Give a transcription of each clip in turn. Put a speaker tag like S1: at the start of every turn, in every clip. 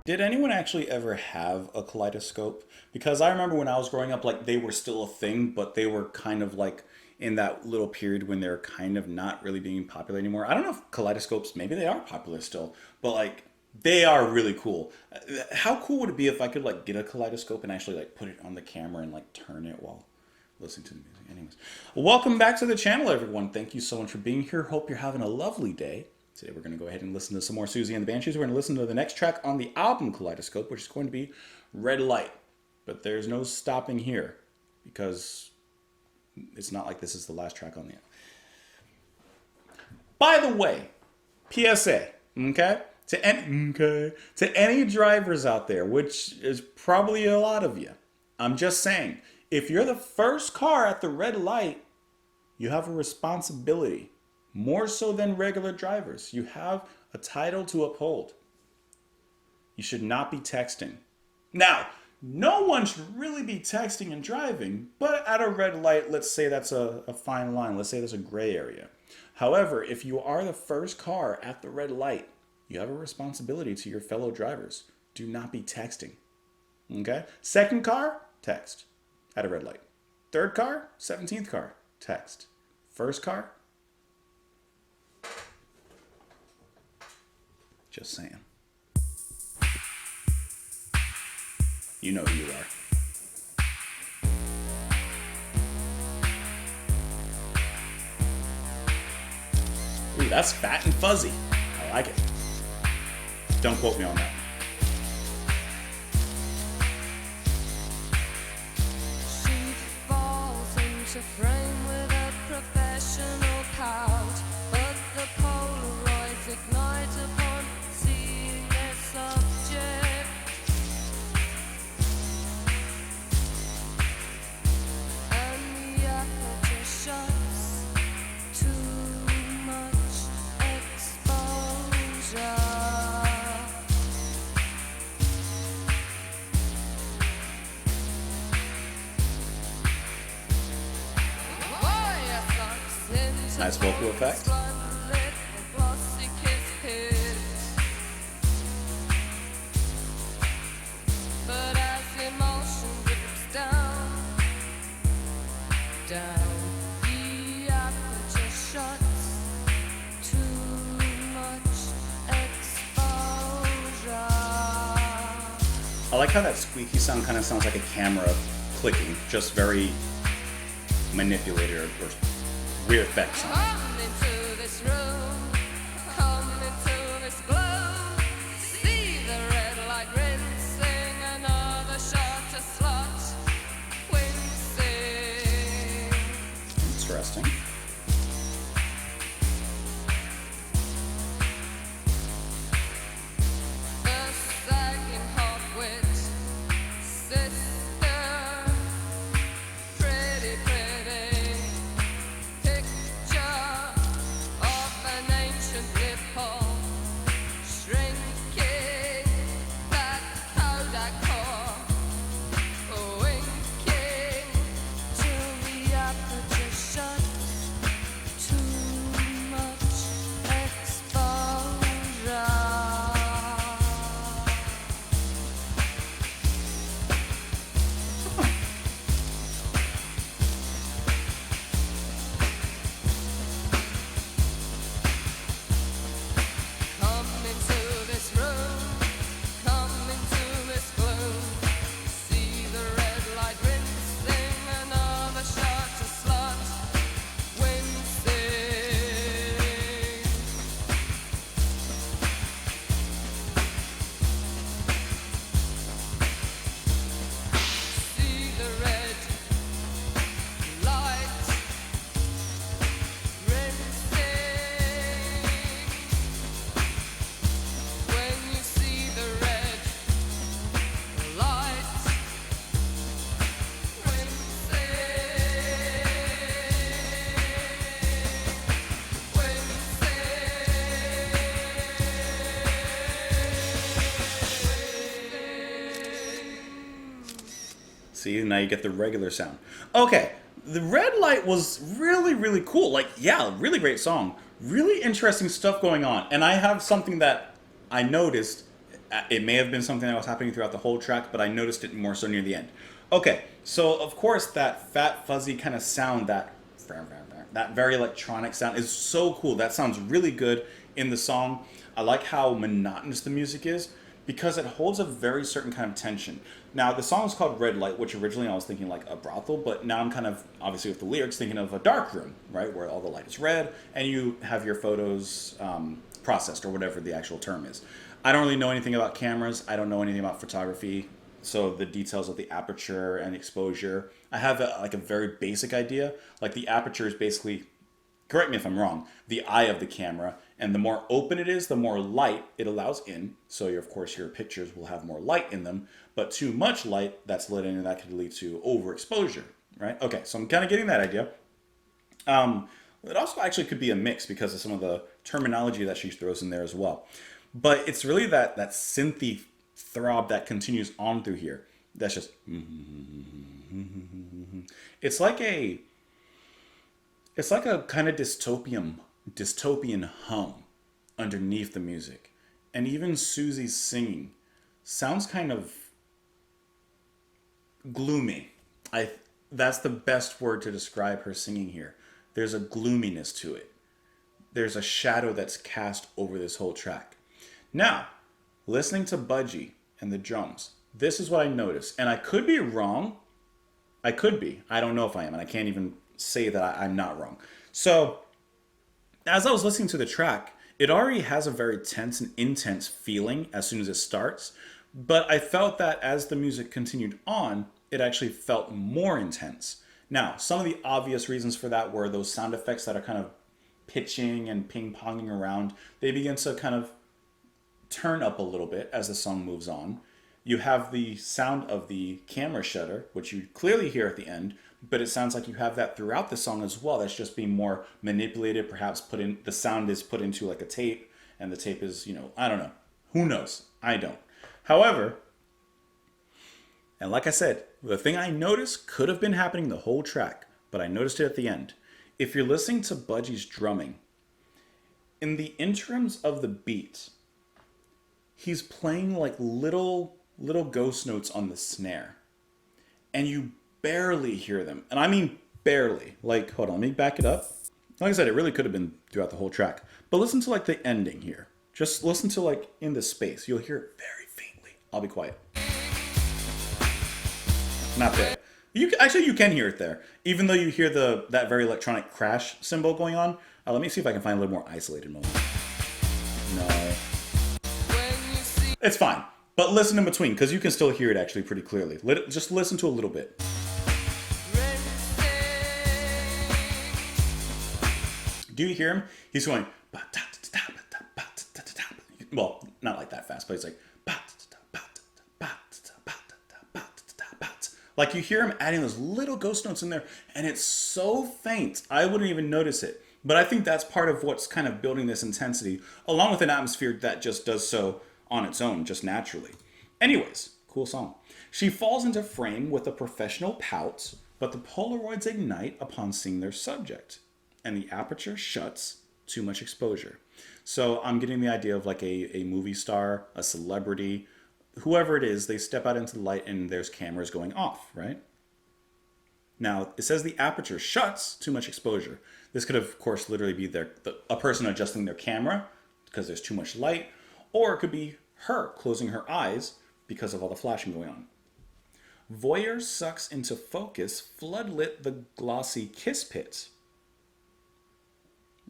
S1: Did anyone actually ever have a kaleidoscope? Because I remember when I was growing up, like they were still a thing, but they were kind of like in that little period when they're kind of not really being popular anymore. I don't know if kaleidoscopes, maybe they are popular still, but like they are really cool. How cool would it be if I could like get a kaleidoscope and actually like put it on the camera and like turn it while listening to the music? Anyways, welcome back to the channel, everyone. Thank you so much for being here. Hope you're having a lovely day. Today we're going to go ahead and listen to some more Siouxsie and the Banshees. We're going to listen to the next track on the album Kaleidoscope, which is going to be Red Light. But there's no stopping here because it's not like this is the last track on the album. By the way, PSA, okay? To any drivers out there, which is probably a lot of you, I'm just saying, if you're the first car at the red light, you have a responsibility. More so than regular drivers. You have a title to uphold. You should not be texting. Now, no one should really be texting and driving, but at a red light, let's say that's a fine line. Let's say there's a gray area. However, if you are the first car at the red light, you have a responsibility to your fellow drivers. Do not be texting. Okay? Second car, text at a red light. Third car, 17th car, text. First car, just saying. You know who you are. Ooh, that's fat and fuzzy. I like it. Don't quote me on that.
S2: She falls into frame with a professional couch, but the Polaroids ignite upon seeing their subject, and the aperture shuts. Too much exposure.
S1: Nice vocal effect.
S2: But as emotion drips down, the aperture shuts. Too much exposure.
S1: I like how that squeaky sound kind of sounds like a camera clicking, just very manipulated or weird effects on it.
S2: Come into this room, come into this gloom. See the red light rinsing, another shot to slot, wincing.
S1: Interesting.
S2: The sagging hawkwit, sister, pretty, pretty picture of an ancient nipple, shrinking that Kodak core, winking till the aperture shuts. Too much exposure. Come into this room, come into this gloom. See the red light rinsing, another shot to slot, wincing. See the red light rinsing. When you see the red light
S1: See, now you get the regular sound. Okay, the red light was really, really cool. Like, yeah, really great song. Really interesting stuff going on. And I have something that I noticed. It may have been something that was happening throughout the whole track, but I noticed it more so near the end. Okay, so of course that fat fuzzy kind of sound, that very electronic sound is so cool. That sounds really good in the song. I like how monotonous the music is because it holds a very certain kind of tension. Now, the song is called Red Light, which originally I was thinking like a brothel, but now I'm kind of, obviously with the lyrics, thinking of a dark room, right? Where all the light is red and you have your photos processed, or whatever the actual term is. I don't really know anything about cameras. I don't know anything about photography. So the details of the aperture and exposure, I have like a very basic idea. Like the aperture is basically, correct me if I'm wrong, the eye of the camera. And the more open it is, the more light it allows in. So, of course, your pictures will have more light in them. But too much light that's let in, and that could lead to overexposure, right? Okay, so I'm kind of getting that idea. It also actually could be a mix because of some of the terminology that she throws in there as well. But it's really that synthy throb that continues on through here. That's just. It's like a It's like a kind of dystopian hum underneath the music. And even Siouxsie's singing sounds kind of gloomy. I That's the best word to describe her singing here. There's a gloominess to it. There's a shadow that's cast over this whole track. Now, listening to Budgie and the drums, this is what I noticed. And I could be wrong. I could be. I don't know if I am. And I can't even say that I'm not wrong. So, as I was listening to the track, it already has a very tense and intense feeling as soon as it starts. But I felt that as the music continued on, it actually felt more intense. Now, some of the obvious reasons for that were those sound effects that are kind of pitching and ping-ponging around. They begin to kind of turn up a little bit as the song moves on. You have the sound of the camera shutter, which you clearly hear at the end, but it sounds like you have that throughout the song as well. That's just being more manipulated, perhaps the sound is put into like a tape, and the tape is, I don't know. Who knows? I don't. However, and like I said, the thing I noticed could have been happening the whole track, but I noticed it at the end. If you're listening to Budgie's drumming, in the interims of the beat, he's playing like little ghost notes on the snare. And you barely hear them. And I mean barely. Like, hold on, let me back it up. Like I said, it really could have been throughout the whole track. But listen to like the ending here. Just listen to like in the space. You'll hear it very faintly. I'll be quiet. Not there. You can hear it there. Even though you hear that very electronic crash symbol going on. Let me see if I can find a little more isolated moment. No. It's fine. But listen in between, because you can still hear it actually pretty clearly. Just listen to a little bit. Do you hear him? He's going... Well, not like that fast, but he's like... Like you hear him adding those little ghost notes in there, and it's so faint, I wouldn't even notice it. But I think that's part of what's kind of building this intensity, along with an atmosphere that just does so on its own, just naturally. Anyways, cool song. She falls into frame with a professional pout, but the Polaroids ignite upon seeing their subject, and the aperture shuts, too much exposure. So I'm getting the idea of like a movie star, a celebrity, whoever it is, they step out into the light and there's cameras going off, right? Now, it says the aperture shuts, too much exposure. This could, of course, literally be a person adjusting their camera because there's too much light, or it could be her closing her eyes because of all the flashing going on. Voyeur sucks into focus, floodlit the glossy kiss pit.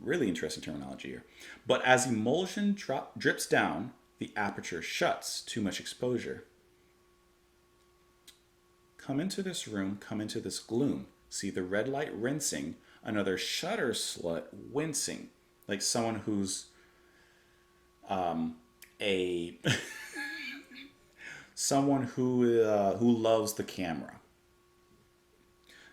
S1: Really interesting terminology here. But as emulsion drips down, the aperture shuts, too much exposure. Come into this room, come into this gloom. See the red light rinsing, another shutter slut wincing, like someone who's someone who loves the camera.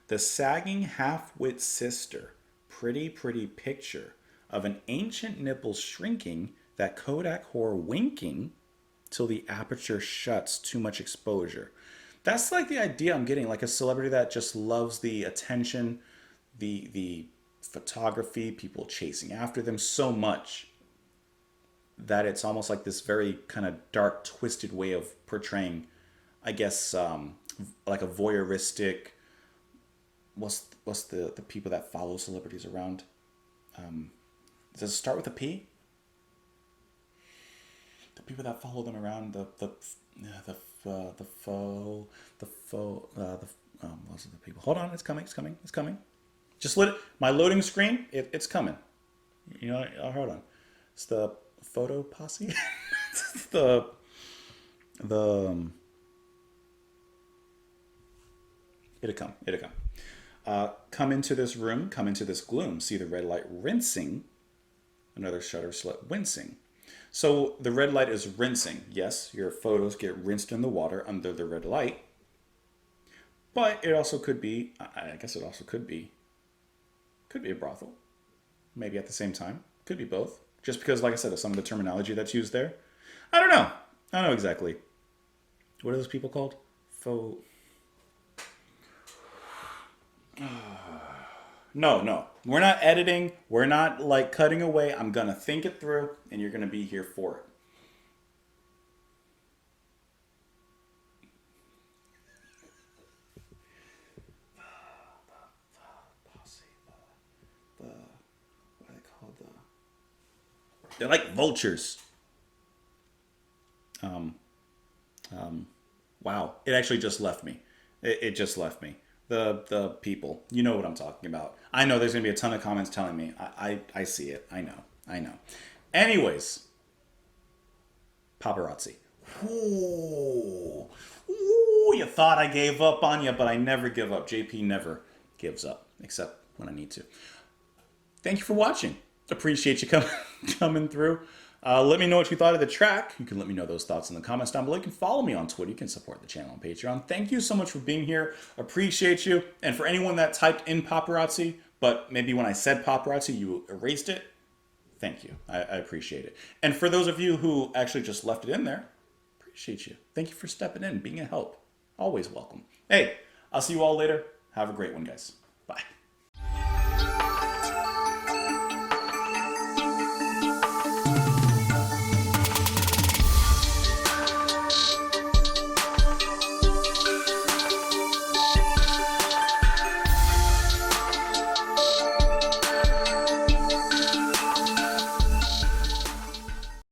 S1: The sagging half-wit sister, pretty picture of an ancient nipple shrinking, that Kodak whore winking till the aperture shuts, too much exposure. That's like the idea I'm getting, like a celebrity that just loves the attention, the photography, people chasing after them so much that it's almost like this very kind of dark, twisted way of portraying, I guess, like a voyeuristic. What's the people that follow celebrities around? Does it start with a P? The people that follow them around, most of the people. Hold on, it's coming, it's coming, it's coming. Just let it. My loading screen, it's coming. You know, hold on. It's the photo posse. the it'll come, it'll come. Come into this room, come into this gloom. See the red light rinsing. Another shutter slit wincing. So the red light is rinsing. Yes, your photos get rinsed in the water under the red light. But it also could be, I guess it also could be a brothel. Maybe at the same time. Could be both. Just because, like I said, of some of the terminology that's used there. I don't know. I don't know exactly. What are those people called? Faux. No. We're not editing. We're not like cutting away. I'm going to think it through and you're going to be here for it. What are they called? They're like vultures. Wow. It actually just left me. It just left me. The people. You know what I'm talking about. I know there's going to be a ton of comments telling me. I see it. I know. Anyways. Paparazzi. Ooh. Ooh, you thought I gave up on you, but I never give up. JP never gives up, except when I need to. Thank you for watching. Appreciate you coming through. Let me know what you thought of the track. You can let me know those thoughts in the comments down below. You can follow me on Twitter. You can support the channel on Patreon. Thank you so much for being here. Appreciate you. And for anyone that typed in paparazzi, but maybe when I said paparazzi, you erased it, thank you. I appreciate it. And for those of you who actually just left it in there, appreciate you. Thank you for stepping in, being a help. Always welcome. Hey, I'll see you all later. Have a great one, guys.